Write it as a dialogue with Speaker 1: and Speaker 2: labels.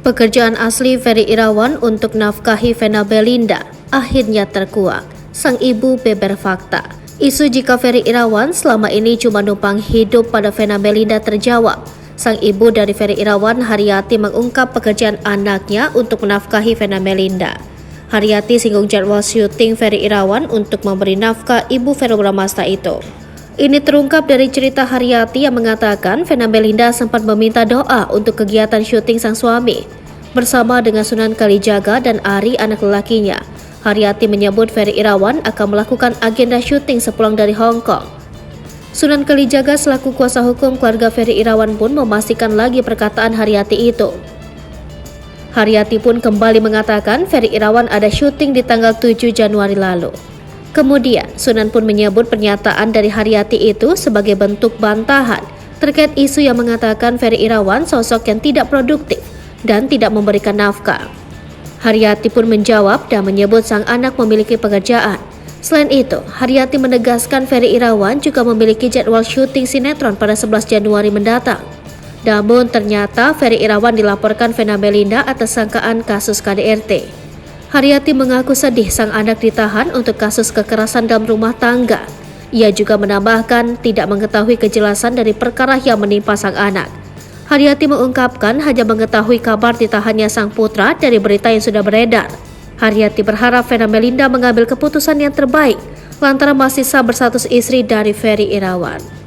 Speaker 1: Pekerjaan asli Ferry Irawan untuk nafkahi Vena Belinda akhirnya terkuak. Sang ibu beber fakta. Isu jika Ferry Irawan selama ini cuma numpang hidup pada Vena Belinda terjawab. Sang ibu dari Ferry Irawan, Haryati, mengungkap pekerjaan anaknya untuk menafkahi Vena Belinda. Haryati singgung jadwal syuting Ferry Irawan untuk memberi nafkah ibu Verrell Bramasta itu. Ini terungkap dari cerita Haryati yang mengatakan Vena Belinda sempat meminta doa untuk kegiatan syuting sang suami. Bersama dengan Sunan Kalijaga dan Ari, anak lelakinya, Haryati menyebut Ferry Irawan akan melakukan agenda syuting sepulang dari Hong Kong. Sunan Kalijaga selaku kuasa hukum keluarga Ferry Irawan pun memastikan lagi perkataan Haryati itu. Haryati pun kembali mengatakan Ferry Irawan ada syuting di tanggal 7 Januari lalu. Kemudian, Sunan pun menyebut pernyataan dari Haryati itu sebagai bentuk bantahan terkait isu yang mengatakan Ferry Irawan sosok yang tidak produktif dan tidak memberikan nafkah. Haryati pun menjawab dan menyebut sang anak memiliki pekerjaan. Selain itu, Haryati menegaskan Ferry Irawan juga memiliki jadwal syuting sinetron pada 11 Januari mendatang. Namun ternyata Ferry Irawan dilaporkan Vena Belinda atas sangkaan kasus KDRT. Haryati mengaku sedih sang anak ditahan untuk kasus kekerasan dalam rumah tangga. Ia juga menambahkan tidak mengetahui kejelasan dari perkara yang menimpa sang anak. Haryati mengungkapkan hanya mengetahui kabar ditahannya sang putra dari berita yang sudah beredar. Haryati berharap Vena Belinda mengambil keputusan yang terbaik lantaran masih sah berstatus istri dari Ferry Irawan.